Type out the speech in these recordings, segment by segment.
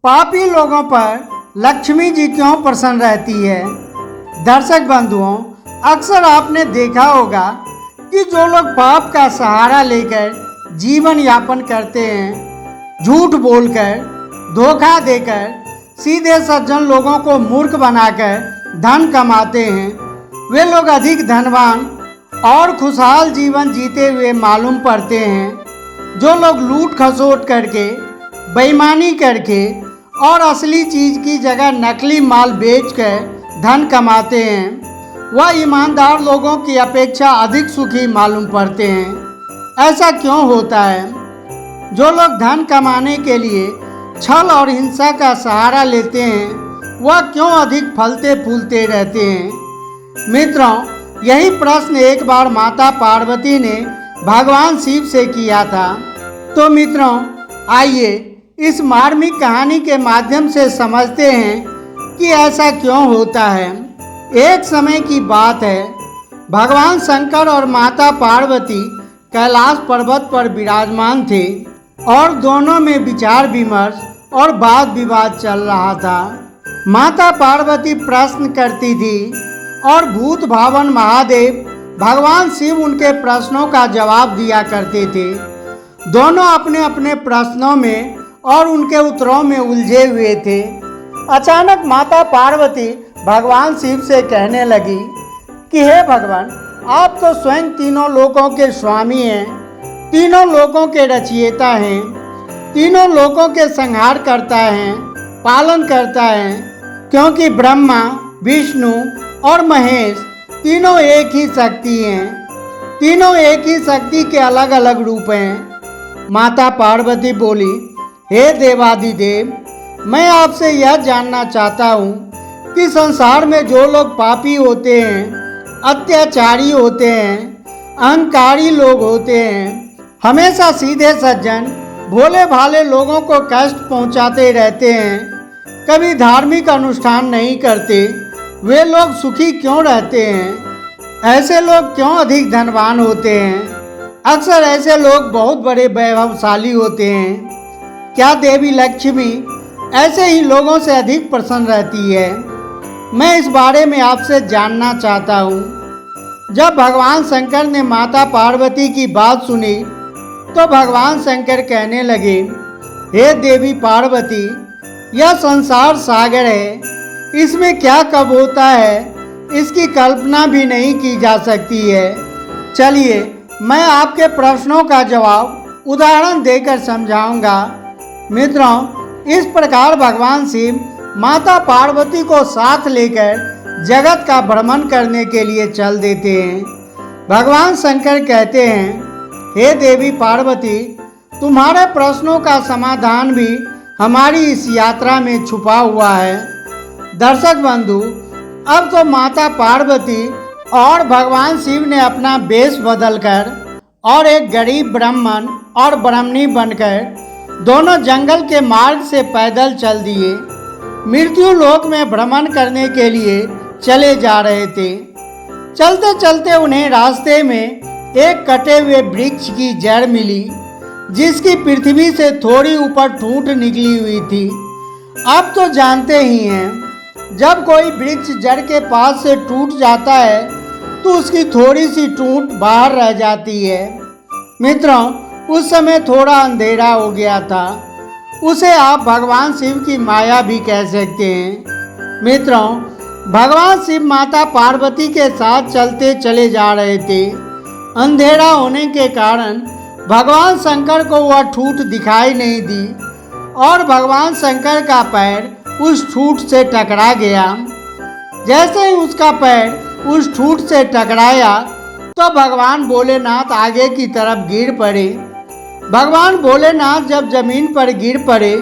पापी लोगों पर लक्ष्मी जी क्यों प्रसन्न रहती है। दर्शक बंधुओं, अक्सर आपने देखा होगा कि जो लोग पाप का सहारा लेकर जीवन यापन करते हैं, झूठ बोलकर, धोखा देकर, सीधे सज्जन लोगों को मूर्ख बनाकर धन कमाते हैं, वे लोग अधिक धनवान और खुशहाल जीवन जीते हुए मालूम पड़ते हैं। जो लोग लूट खसोट करके, बेईमानी करके और असली चीज़ की जगह नकली माल बेचकर धन कमाते हैं, वह ईमानदार लोगों की अपेक्षा अधिक सुखी मालूम पड़ते हैं। ऐसा क्यों होता है? जो लोग धन कमाने के लिए छल और हिंसा का सहारा लेते हैं, वह क्यों अधिक फलते फूलते रहते हैं? मित्रों, यही प्रश्न एक बार माता पार्वती ने भगवान शिव से किया था। तो मित्रों, आइए इस मार्मिक कहानी के माध्यम से समझते हैं कि ऐसा क्यों होता है। एक समय की बात है, भगवान शंकर और माता पार्वती कैलाश पर्वत पर विराजमान थे और दोनों में विचार विमर्श और वाद विवाद चल रहा था। माता पार्वती प्रश्न करती थी और भूत भावन महादेव भगवान शिव उनके प्रश्नों का जवाब दिया करते थे। दोनों अपने अपने प्रश्नों में और उनके उत्तरों में उलझे हुए थे। अचानक माता पार्वती भगवान शिव से कहने लगी कि हे भगवान, आप तो स्वयं तीनों लोकों के स्वामी हैं, तीनों लोकों के रचयिता हैं, तीनों लोकों के संहार करता हैं, पालन करता है, क्योंकि ब्रह्मा, विष्णु और महेश तीनों एक ही शक्ति हैं। तीनों एक ही शक्ति के अलग अलग रूप हैं। माता पार्वती बोली, हे देवादिदेव, मैं आपसे यह जानना चाहता हूँ कि संसार में जो लोग पापी होते हैं, अत्याचारी होते हैं, अहंकारी लोग होते हैं, हमेशा सीधे सज्जन भोले भाले लोगों को कष्ट पहुँचाते रहते हैं, कभी धार्मिक अनुष्ठान नहीं करते, वे लोग सुखी क्यों रहते हैं? ऐसे लोग क्यों अधिक धनवान होते हैं? अक्सर ऐसे लोग बहुत बड़े वैभवशाली होते हैं। क्या देवी लक्ष्मी ऐसे ही लोगों से अधिक प्रसन्न रहती है? मैं इस बारे में आपसे जानना चाहता हूँ। जब भगवान शंकर ने माता पार्वती की बात सुनी तो भगवान शंकर कहने लगे, हे देवी पार्वती, यह संसार सागर है, इसमें क्या कब होता है इसकी कल्पना भी नहीं की जा सकती है। चलिए मैं आपके प्रश्नों का जवाब उदाहरण देकर समझाऊंगा। मित्रों, इस प्रकार भगवान शिव माता पार्वती को साथ लेकर जगत का भ्रमण करने के लिए चल देते हैं। भगवान शंकर कहते हैं, हे देवी पार्वती, तुम्हारे प्रश्नों का समाधान भी हमारी इस यात्रा में छुपा हुआ है। दर्शक बंधु, अब तो माता पार्वती और भगवान शिव ने अपना वेश बदलकर और एक गरीब ब्राह्मण और ब्राह्मणी बनकर दोनों जंगल के मार्ग से पैदल चल दिए। मृत्यु लोक में भ्रमण करने के लिए चले जा रहे थे। चलते चलते उन्हें रास्ते में एक कटे हुए वृक्ष की जड़ मिली, जिसकी पृथ्वी से थोड़ी ऊपर ठूंठ निकली हुई थी। आप तो जानते ही हैं, जब कोई वृक्ष जड़ के पास से टूट जाता है तो उसकी थोड़ी सी ठूंठ बाहर रह जाती है। मित्रों, उस समय थोड़ा अंधेरा हो गया था। उसे आप भगवान शिव की माया भी कह सकते हैं। मित्रों, भगवान शिव माता पार्वती के साथ चलते चले जा रहे थे। अंधेरा होने के कारण भगवान शंकर को वह ठूंठ दिखाई नहीं दी और भगवान शंकर का पैर उस ठूंठ से टकरा गया। जैसे ही उसका पैर उस ठूंठ से टकराया तो भगवान भोलेनाथ आगे की तरफ गिर पड़े। भगवान भोलेनाथ जब जमीन पर गिर पड़े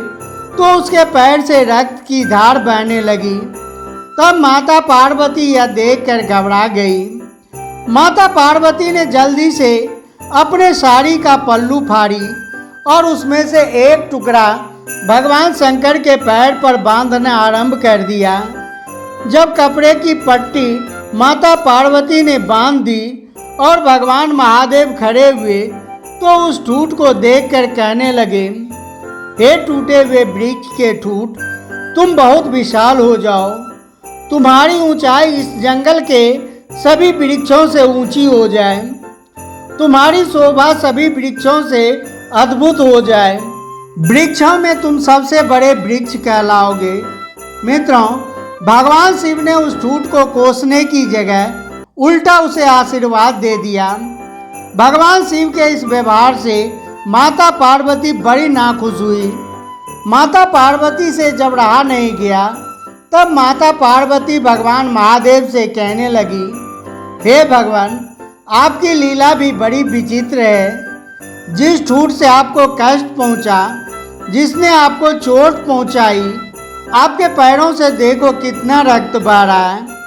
तो उसके पैर से रक्त की धार बहने लगी। तब माता पार्वती यह देखकर घबरा गई। माता पार्वती ने जल्दी से अपने साड़ी का पल्लू फाड़ी और उसमें से एक टुकड़ा भगवान शंकर के पैर पर बांधना आरंभ कर दिया। जब कपड़े की पट्टी माता पार्वती ने बांध दी और भगवान महादेव खड़े हुए तो उस ठूंठ को देखकर कहने लगे, हे टूटे हुए वृक्ष के ठूठ, तुम बहुत विशाल हो जाओ। तुम्हारी ऊंचाई इस जंगल के सभी वृक्षों से ऊंची हो जाए। तुम्हारी शोभा सभी वृक्षों से अद्भुत हो जाए। वृक्षों में तुम सबसे बड़े वृक्ष कहलाओगे। मित्रों, भगवान शिव ने उस ठूठ को कोसने की जगह उल्टा उसे आशीर्वाद दे दिया। भगवान शिव के इस व्यवहार से माता पार्वती बड़ी नाखुश हुई। माता पार्वती से जब रहा नहीं गया, तब माता पार्वती भगवान महादेव से कहने लगी, हे भगवान, आपकी लीला भी बड़ी विचित्र है। जिस ठूठ से आपको कष्ट पहुंचा, जिसने आपको चोट पहुंचाई, आपके पैरों से देखो कितना रक्त बह रहा है।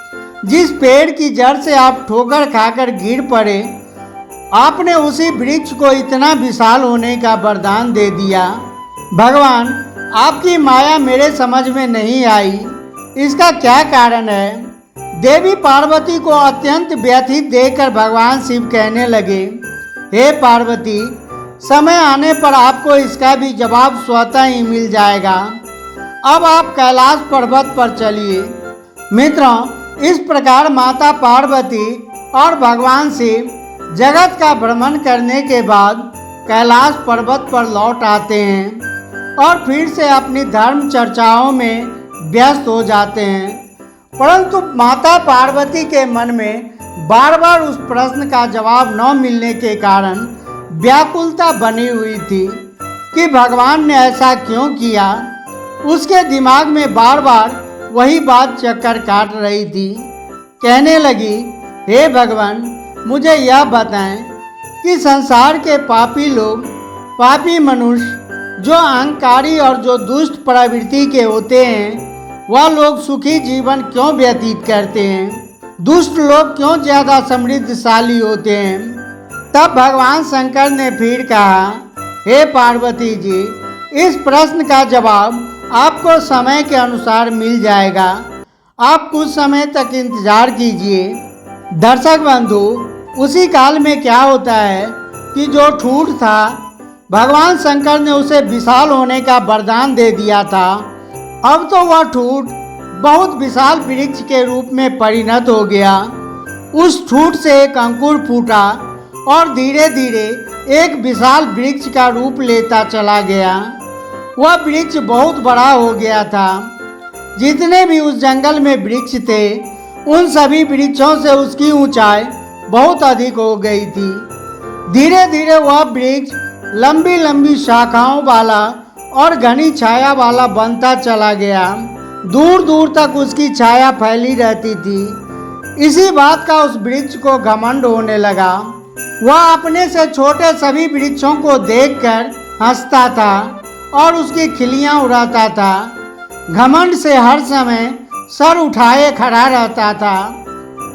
जिस पेड़ की जड़ से आप ठोकर खाकर गिर पड़े, आपने उसी वृक्ष को इतना विशाल होने का वरदान दे दिया। भगवान, आपकी माया मेरे समझ में नहीं आई। इसका क्या कारण है? देवी पार्वती को अत्यंत व्यथित देखकर भगवान शिव कहने लगे, हे पार्वती, समय आने पर आपको इसका भी जवाब स्वतः ही मिल जाएगा। अब आप कैलाश पर्वत पर चलिए। मित्रों, इस प्रकार माता पार्वती और भगवान शिव जगत का भ्रमण करने के बाद कैलाश पर्वत पर लौट आते हैं और फिर से अपनी धर्म चर्चाओं में व्यस्त हो जाते हैं। परंतु माता पार्वती के मन में बार बार उस प्रश्न का जवाब न मिलने के कारण व्याकुलता बनी हुई थी कि भगवान ने ऐसा क्यों किया। उसके दिमाग में बार बार वही बात चक्कर काट रही थी। कहने लगी, हे भगवान, मुझे यह बताएं कि संसार के पापी लोग, पापी मनुष्य जो अहंकारी और जो दुष्ट प्रवृत्ति के होते हैं, वह लोग सुखी जीवन क्यों व्यतीत करते हैं? दुष्ट लोग क्यों ज्यादा समृद्धशाली होते हैं? तब भगवान शंकर ने फिर कहा, हे पार्वती जी, इस प्रश्न का जवाब आपको समय के अनुसार मिल जाएगा। आप कुछ समय तक इंतजार कीजिए। दर्शक बंधु, उसी काल में क्या होता है कि जो ठूठ था, भगवान शंकर ने उसे विशाल होने का वरदान दे दिया था। अब तो वह ठूठ बहुत विशाल वृक्ष के रूप में परिणत हो गया। उस ठूठ से एक अंकुर फूटा और धीरे धीरे एक विशाल वृक्ष का रूप लेता चला गया। वह वृक्ष बहुत बड़ा हो गया था। जितने भी उस जंगल में वृक्ष थे, उन सभी वृक्षों से उसकी ऊंचाई बहुत अधिक हो गई थी। धीरे धीरे वह वृक्ष लंबी लंबी शाखाओं वाला और घनी छाया वाला बनता चला गया। दूर दूर तक उसकी छाया फैली रहती थी। इसी बात का उस वृक्ष को घमंड होने लगा। वह अपने से छोटे सभी वृक्षों को देखकर हंसता था और उसकी खिलियां उड़ाता था। घमंड से हर समय सर उठाए खड़ा रहता था।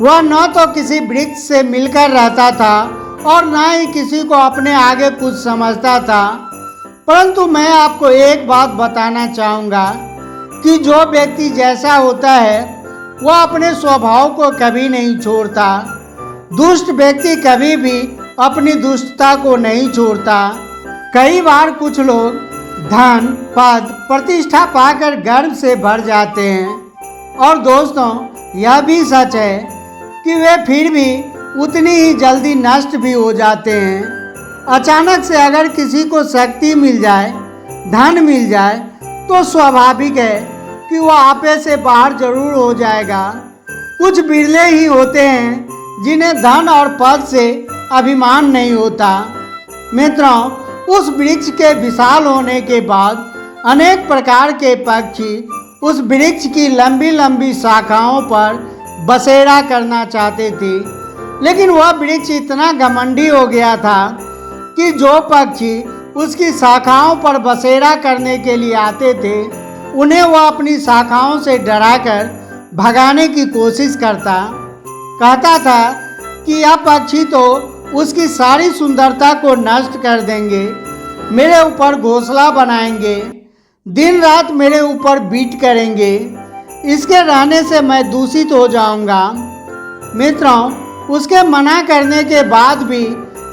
वह न तो किसी वृक्ष से मिलकर रहता था और न ही किसी को अपने आगे कुछ समझता था। परंतु मैं आपको एक बात बताना चाहूँगा कि जो व्यक्ति जैसा होता है, वह अपने स्वभाव को कभी नहीं छोड़ता। दुष्ट व्यक्ति कभी भी अपनी दुष्टता को नहीं छोड़ता। कई बार कुछ लोग धन, पद, प्रतिष्ठा पाकर गर्व से भर जाते हैं और दोस्तों, यह भी सच है कि वे फिर भी उतनी ही जल्दी नष्ट भी हो जाते हैं। अचानक से अगर किसी को शक्ति मिल जाए, धन मिल जाए, तो स्वाभाविक है कि वह आपे से बाहर जरूर हो जाएगा। कुछ बिरले ही होते हैं जिन्हें धन और पद से अभिमान नहीं होता। मित्रों, उस वृक्ष के विशाल होने के बाद अनेक प्रकार के पक्षी उस वृक्ष की लंबी लंबी शाखाओं पर बसेरा करना चाहते थे, लेकिन वह वृक्ष इतना घमंडी हो गया था कि जो पक्षी उसकी शाखाओं पर बसेरा करने के लिए आते थे, उन्हें वह अपनी शाखाओं से डराकर भगाने की कोशिश करता। कहता था कि यह पक्षी तो उसकी सारी सुंदरता को नष्ट कर देंगे, मेरे ऊपर घोंसला बनाएंगे, दिन रात मेरे ऊपर बीट करेंगे, इसके रहने से मैं दूषित हो जाऊंगा। मित्रों, उसके मना करने के बाद भी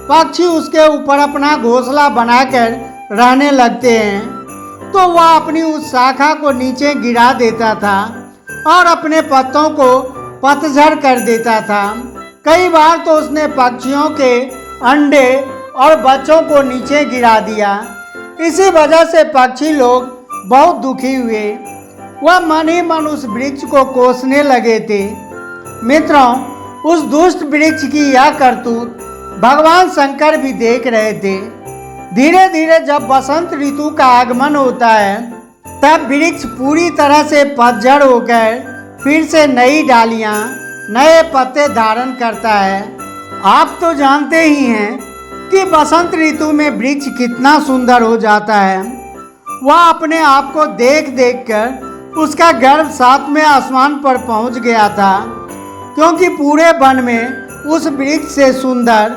पक्षी उसके ऊपर अपना घोंसला बनाकर रहने लगते हैं। तो वह अपनी उस शाखा को नीचे गिरा देता था और अपने पत्तों को पतझड़ कर देता था। कई बार तो उसने पक्षियों के अंडे और बच्चों को नीचे गिरा दिया। इसी वजह से पक्षी लोग बहुत दुखी हुए। वह मन ही मन उस वृक्ष को कोसने लगे थे। मित्रों, उस दुष्ट वृक्ष की यह करतूत भगवान शंकर भी देख रहे थे। धीरे धीरे जब बसंत ऋतु का आगमन होता है तब वृक्ष पूरी तरह से पतझड़ होकर फिर से नई डालियां, नए पत्ते धारण करता है। आप तो जानते ही हैं कि बसंत ऋतु में वृक्ष कितना सुंदर हो जाता है। वह अपने आप को देख देख कर उसका गर्व 7वें आसमान पर पहुंच गया था, क्योंकि पूरे वन में उस वृक्ष से सुंदर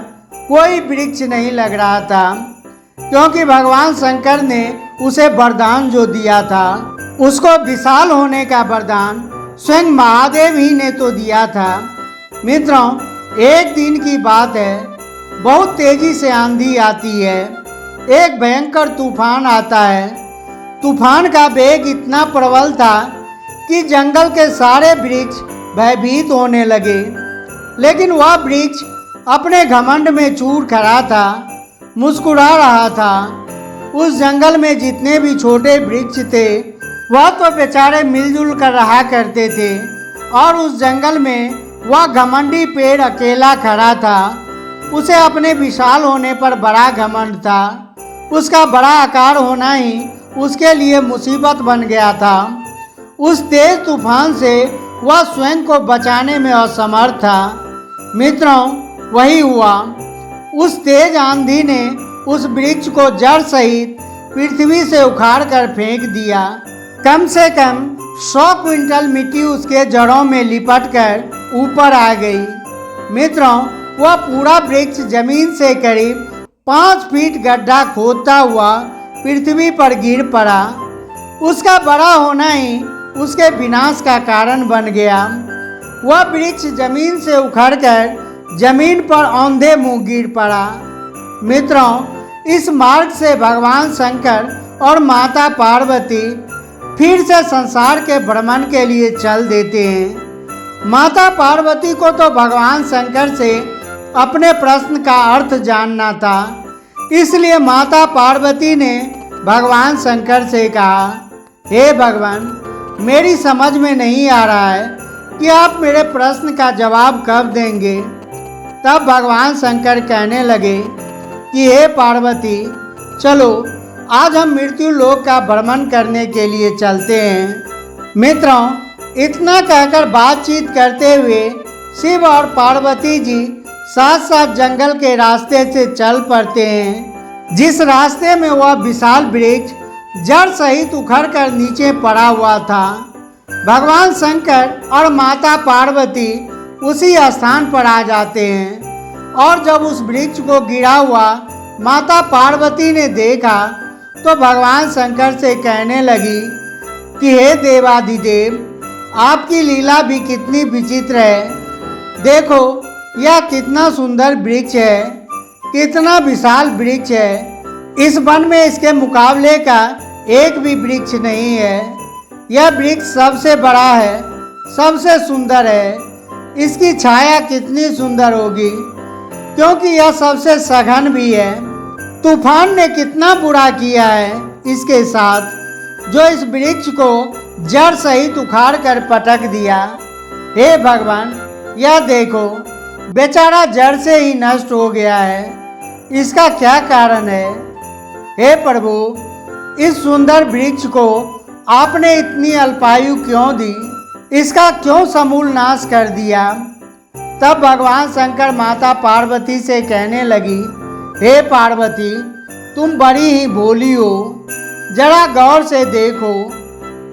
कोई वृक्ष नहीं लग रहा था। क्योंकि भगवान शंकर ने उसे वरदान जो दिया था, उसको विशाल होने का वरदान स्वयं महादेव ही ने तो दिया था। मित्रों, एक दिन की बात है, बहुत तेजी से आंधी आती है। एक भयंकर तूफान आता है। तूफान का वेग इतना प्रबल था कि जंगल के सारे वृक्ष भयभीत होने लगे। लेकिन वह वृक्ष अपने घमंड में चूर खड़ा था, मुस्कुरा रहा था। उस जंगल में जितने भी छोटे वृक्ष थे वह तो बेचारे मिलजुल कर रहा करते थे, और उस जंगल में वह घमंडी पेड़ अकेला खड़ा था। उसे अपने विशाल होने पर बड़ा घमंड था। उसका बड़ा आकार होना ही उसके लिए मुसीबत बन गया था। उस तेज तूफान से वह स्वयं को बचाने में असमर्थ था। मित्रों, वही हुआ। उस तेज आंधी ने उस वृक्ष को जड़ सहित पृथ्वी से उखाड़ कर फेंक दिया। कम से कम 100 क्विंटल मिट्टी उसके जड़ों में लिपट कर ऊपर आ गई। मित्रों, वह पूरा वृक्ष जमीन से करीब 5 फीट गड्ढा खोदता हुआ पृथ्वी पर गिर पड़ा। उसका बड़ा होना ही उसके विनाश का कारण बन गया। वह वृक्ष जमीन से उखड़कर जमीन पर औंधे मुंह गिर पड़ा। मित्रों, इस मार्ग से भगवान शंकर और माता पार्वती फिर से संसार के भ्रमण के लिए चल देते हैं। माता पार्वती को तो भगवान शंकर से अपने प्रश्न का अर्थ जानना था, इसलिए माता पार्वती ने भगवान शंकर से कहा, हे भगवान, मेरी समझ में नहीं आ रहा है कि आप मेरे प्रश्न का जवाब कब देंगे। तब भगवान शंकर कहने लगे कि हे पार्वती, चलो आज हम मृत्यु लोक का भ्रमण करने के लिए चलते हैं। मित्रों, इतना कहकर बातचीत करते हुए शिव और पार्वती जी साथ साथ जंगल के रास्ते से चल पड़ते हैं, जिस रास्ते में वह विशाल वृक्ष जड़ सहित उखड़कर नीचे पड़ा हुआ था। भगवान शंकर और माता पार्वती उसी स्थान पर आ जाते हैं, और जब उस वृक्ष को गिरा हुआ माता पार्वती ने देखा तो भगवान शंकर से कहने लगी कि हे देवाधिदेव, आपकी लीला भी कितनी विचित्र है। देखो, यह कितना सुंदर वृक्ष है, कितना विशाल वृक्ष है। इस वन में इसके मुकाबले का एक भी वृक्ष नहीं है। यह वृक्ष सबसे बड़ा है, सबसे सुंदर है। इसकी छाया कितनी सुंदर होगी, क्योंकि यह सबसे सघन भी है। तूफान ने कितना बुरा किया है इसके साथ, जो इस वृक्ष को जड़ सहित उखाड़ कर पटक दिया। हे भगवान, यह देखो, बेचारा जड़ से ही नष्ट हो गया है। इसका क्या कारण है? हे प्रभु, इस सुंदर वृक्ष को आपने इतनी अल्पायु क्यों दी? इसका क्यों समूल नाश कर दिया? तब भगवान शंकर माता पार्वती से कहने लगी, हे पार्वती, तुम बड़ी ही भोली हो। जरा गौर से देखो,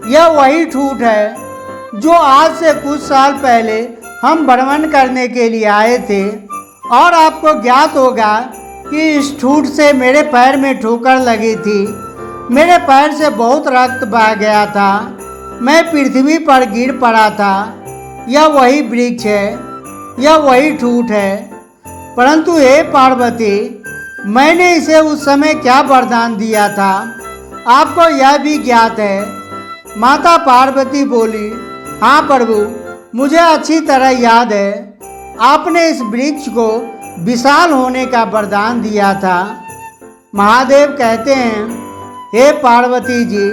यह वही ठूठ है जो आज से कुछ साल पहले हम भ्रमण करने के लिए आए थे। और आपको ज्ञात होगा कि इस ठूठ से मेरे पैर में ठोकर लगी थी। मेरे पैर से बहुत रक्त बह गया था। मैं पृथ्वी पर गिर पड़ा था। यह वही वृक्ष है, यह वही ठूठ है। परंतु हे पार्वती, मैंने इसे उस समय क्या वरदान दिया था? आपको यह भी ज्ञात है? माता पार्वती बोली, हाँ प्रभु, मुझे अच्छी तरह याद है। आपने इस वृक्ष को विशाल होने का वरदान दिया था। महादेव कहते हैं, हे पार्वती जी,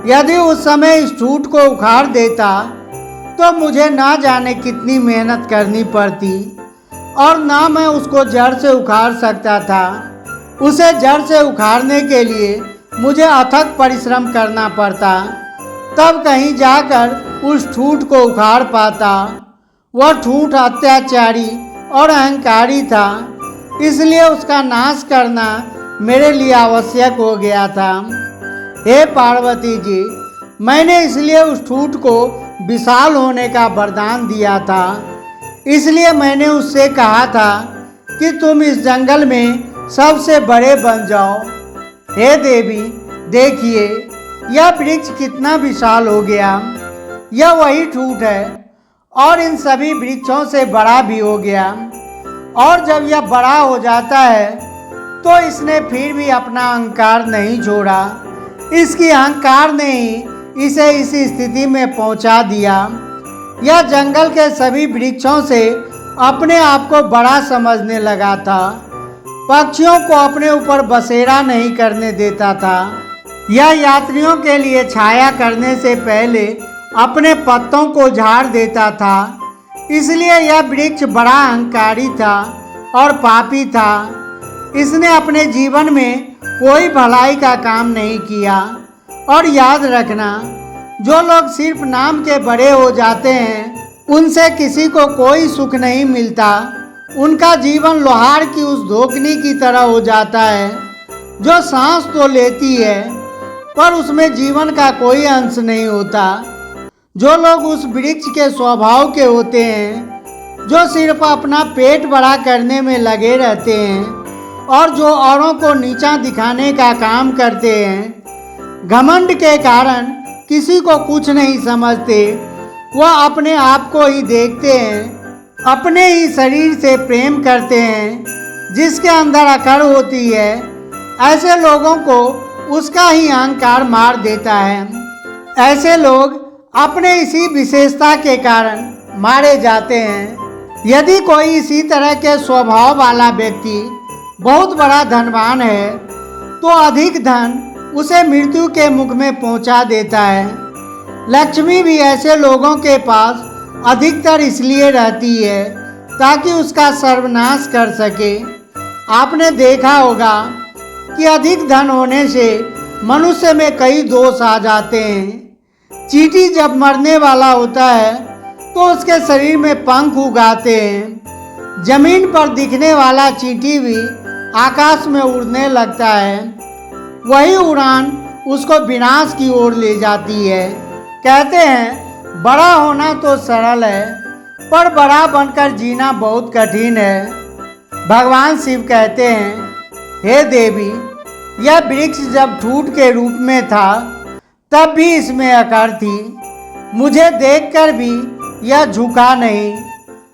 यदि उस समय इस ठूंठ को उखाड़ देता तो मुझे ना जाने कितनी मेहनत करनी पड़ती और ना मैं उसको जड़ से उखाड़ सकता था। उसे जड़ से उखाड़ने के लिए मुझे अथक परिश्रम करना पड़ता, तब कहीं जाकर उस ठूंठ को उखाड़ पाता। वह ठूंठ अत्याचारी और अहंकारी था, इसलिए उसका नाश करना मेरे लिए आवश्यक हो गया था। हे पार्वती जी, मैंने इसलिए उस ठूंठ को विशाल होने का वरदान दिया था। इसलिए मैंने उससे कहा था कि तुम इस जंगल में सबसे बड़े बन जाओ। हे देवी, देखिए यह वृक्ष कितना विशाल हो गया। यह वही ठूंठ है और इन सभी वृक्षों से बड़ा भी हो गया। और जब यह बड़ा हो जाता है तो इसने फिर भी अपना अहंकार नहीं छोड़ा। इसकी अहंकार ने ही इसे इस स्थिति में पहुंचा दिया। यह जंगल के सभी वृक्षों से अपने आप को बड़ा समझने लगा था। पक्षियों को अपने ऊपर बसेरा नहीं करने देता था। यह यात्रियों के लिए छाया करने से पहले अपने पत्तों को झाड़ देता था। इसलिए यह वृक्ष बड़ा अहंकारी था और पापी था। इसने अपने जीवन में कोई भलाई का काम नहीं किया। और याद रखना, जो लोग सिर्फ नाम के बड़े हो जाते हैं, उनसे किसी को कोई सुख नहीं मिलता। उनका जीवन लोहार की उस धोखनी की तरह हो जाता है जो सांस तो लेती है पर उसमें जीवन का कोई अंश नहीं होता। जो लोग उस वृक्ष के स्वभाव के होते हैं, जो सिर्फ अपना पेट बड़ा करने में लगे रहते हैं और जो औरों को नीचा दिखाने का काम करते हैं, घमंड के कारण किसी को कुछ नहीं समझते, वह अपने आप को ही देखते हैं, अपने ही शरीर से प्रेम करते हैं जिसके अंदर अकड़ होती है, ऐसे लोगों को उसका ही अहंकार मार देता है। ऐसे लोग अपने इसी विशेषता के कारण मारे जाते हैं। यदि कोई इसी तरह के स्वभाव वाला व्यक्ति बहुत बड़ा धनवान है तो अधिक धन उसे मृत्यु के मुख में पहुंचा देता है। लक्ष्मी भी ऐसे लोगों के पास अधिकतर इसलिए रहती है ताकि उसका सर्वनाश कर सके। आपने देखा होगा कि अधिक धन होने से मनुष्य में कई दोष आ जाते हैं। चींटी जब मरने वाला होता है तो उसके शरीर में पंख उगाते हैं। जमीन पर दिखने वाला चींटी भी आकाश में उड़ने लगता है। वही उड़ान उसको विनाश की ओर ले जाती है। कहते हैं, बड़ा होना तो सरल है पर बड़ा बनकर जीना बहुत कठिन है। भगवान शिव कहते हैं, हे देवी, यह वृक्ष जब ठूंठ के रूप में था तब भी इसमें अकड़ थी। मुझे देखकर भी यह झुका नहीं।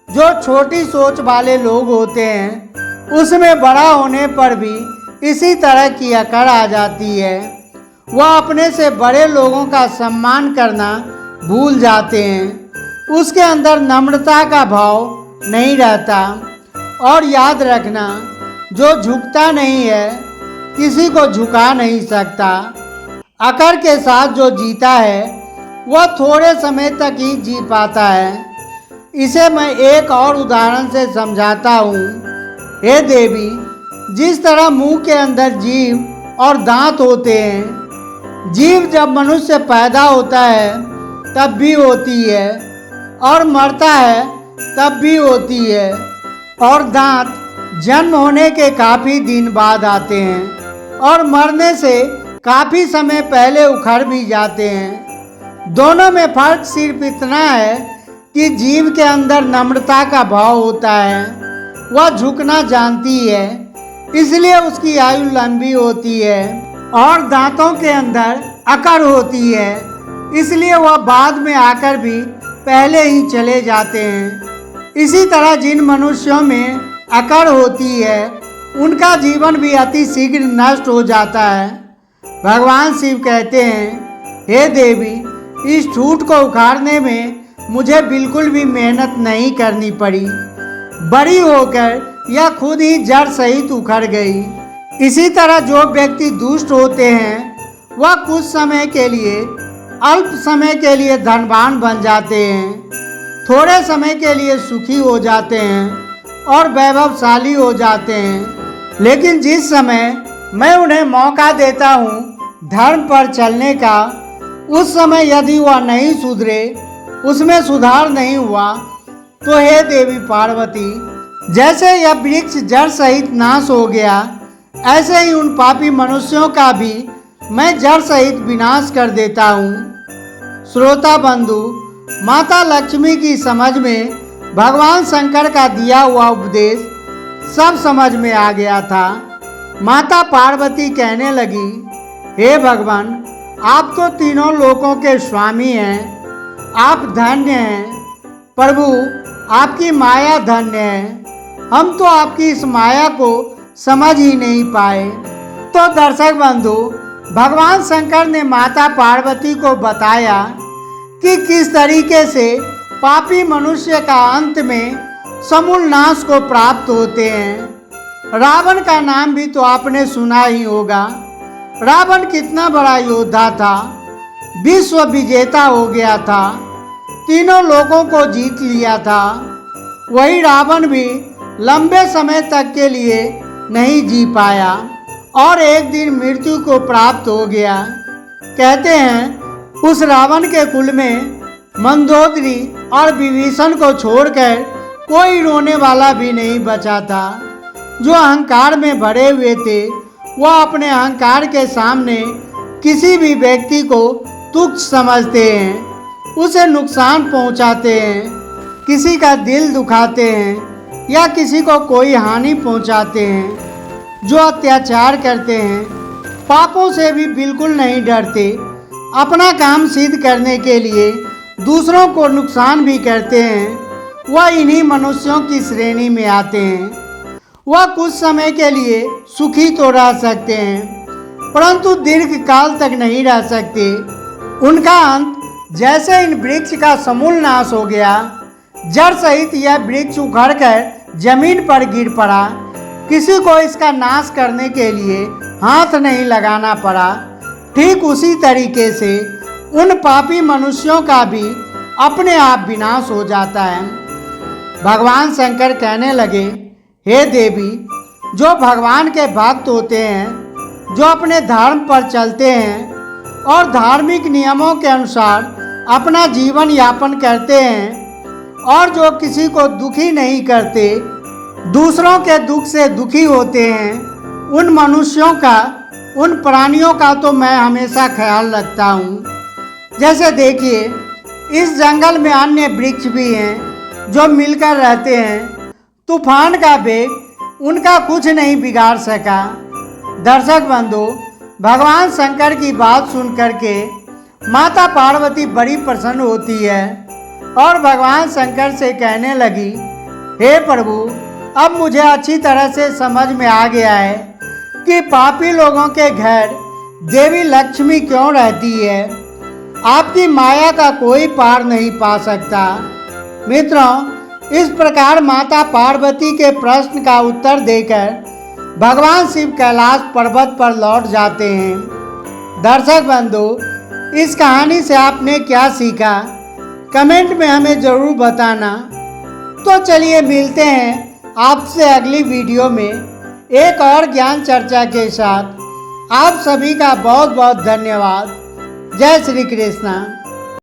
जो छोटी सोच वाले लोग होते हैं उसमें बड़ा होने पर भी इसी तरह की अकड़ आ जाती है। वह अपने से बड़े लोगों का सम्मान करना भूल जाते हैं। उसके अंदर नम्रता का भाव नहीं रहता। और याद रखना, जो झुकता नहीं है किसी को झुका नहीं सकता। अकड़ के साथ जो जीता है वह थोड़े समय तक ही जी पाता है। इसे मैं एक और उदाहरण से समझाता हूँ। हे देवी, जिस तरह मुंह के अंदर जीभ और दांत होते हैं, जीभ जब मनुष्य पैदा होता है तब भी होती है और मरता है तब भी होती है, और दांत जन्म होने के काफ़ी दिन बाद आते हैं और मरने से काफ़ी समय पहले उखड़ भी जाते हैं। दोनों में फर्क सिर्फ इतना है कि जीव के अंदर नम्रता का भाव होता है। वह झुकना जानती है, इसलिए उसकी आयु लंबी होती है। और दांतों के अंदर अकड़ होती है, इसलिए वह बाद में आकर भी पहले ही चले जाते हैं। इसी तरह जिन मनुष्यों में अकड़ होती है उनका जीवन भी अति शीघ्र नष्ट हो जाता है। भगवान शिव कहते हैं, हे देवी, इस ठूठ को उखाड़ने में मुझे बिल्कुल भी मेहनत नहीं करनी पड़ी। बड़ी होकर यह खुद ही जड़ सहित उखड़ गई। इसी तरह जो व्यक्ति दुष्ट होते हैं वह कुछ समय के लिए, अल्प समय के लिए धनवान बन जाते हैं, थोड़े समय के लिए सुखी हो जाते हैं और वैभवशाली हो जाते हैं। लेकिन जिस समय मैं उन्हें मौका देता हूँ धर्म पर चलने का, उस समय यदि वह नहीं सुधरे, उसमें सुधार नहीं हुआ, तो हे देवी पार्वती, जैसे यह वृक्ष जड़ सहित नाश हो गया, ऐसे ही उन पापी मनुष्यों का भी मैं जड़ सहित विनाश कर देता हूँ। श्रोता बंधु, माता लक्ष्मी की समझ में भगवान शंकर का दिया हुआ उपदेश सब समझ में आ गया था। माता पार्वती कहने लगी, हे भगवान, आप तो तीनों लोकों के स्वामी हैं, आप धन्य हैं। प्रभु, आपकी माया धन्य है। हम तो आपकी इस माया को समझ ही नहीं पाए। तो दर्शक बंधु, भगवान शंकर ने माता पार्वती को बताया कि किस तरीके से पापी मनुष्य का अंत में समूल नाश को प्राप्त होते हैं। रावण का नाम भी तो आपने सुना ही होगा। रावण कितना बड़ा योद्धा था, विश्व विजेता हो गया था, तीनों लोगों को जीत लिया था। वही रावण भी लंबे समय तक के लिए नहीं जी पाया और एक दिन मृत्यु को प्राप्त हो गया। कहते हैं उस रावण के कुल में मंदोदरी और विभीषण को छोड़कर कोई रोने वाला भी नहीं बचा था। जो अहंकार में भरे हुए थे वह अपने अहंकार के सामने किसी भी व्यक्ति को तुच्छ समझते हैं, उसे नुकसान पहुंचाते हैं, किसी का दिल दुखाते हैं या किसी को कोई हानि पहुंचाते हैं। जो अत्याचार करते हैं, पापों से भी बिल्कुल नहीं डरते, अपना काम सिद्ध करने के लिए दूसरों को नुकसान भी करते हैं, वह इन्हीं मनुष्यों की श्रेणी में आते हैं। वह कुछ समय के लिए सुखी तो रह सकते हैं, परंतु दीर्घ काल तक नहीं रह सकते। उनका अंत जैसे इन वृक्ष का समूल नाश हो गया, जड़ सहित यह वृक्ष उखड़कर जमीन पर गिर पड़ा। किसी को इसका नाश करने के लिए हाथ नहीं लगाना पड़ा। ठीक उसी तरीके से उन पापी मनुष्यों का भी अपने आप विनाश हो जाता है। भगवान शंकर कहने लगे, हे देवी, जो भगवान के भक्त होते हैं, जो अपने धर्म पर चलते हैं और धार्मिक नियमों के अनुसार अपना जीवन यापन करते हैं और जो किसी को दुखी नहीं करते, दूसरों के दुख से दुखी होते हैं, उन मनुष्यों का, उन प्राणियों का तो मैं हमेशा ख्याल रखता हूँ। जैसे देखिए, इस जंगल में अन्य वृक्ष भी हैं जो मिलकर रहते हैं। तूफान का वेग उनका कुछ नहीं बिगाड़ सका। दर्शक बंधु, भगवान शंकर की बात सुन करके माता पार्वती बड़ी प्रसन्न होती है और भगवान शंकर से कहने लगी, हे प्रभु, अब मुझे अच्छी तरह से समझ में आ गया है कि पापी लोगों के घर देवी लक्ष्मी क्यों रहती है। आपकी माया का कोई पार नहीं पा सकता। मित्रों, इस प्रकार माता पार्वती के प्रश्न का उत्तर देकर भगवान शिव कैलाश पर्वत पर लौट जाते हैं। दर्शक बंधु, इस कहानी से आपने क्या सीखा, कमेंट में हमें ज़रूर बताना। तो चलिए मिलते हैं आपसे अगली वीडियो में एक और ज्ञान चर्चा के साथ। आप सभी का बहुत बहुत धन्यवाद। जय श्री कृष्णा।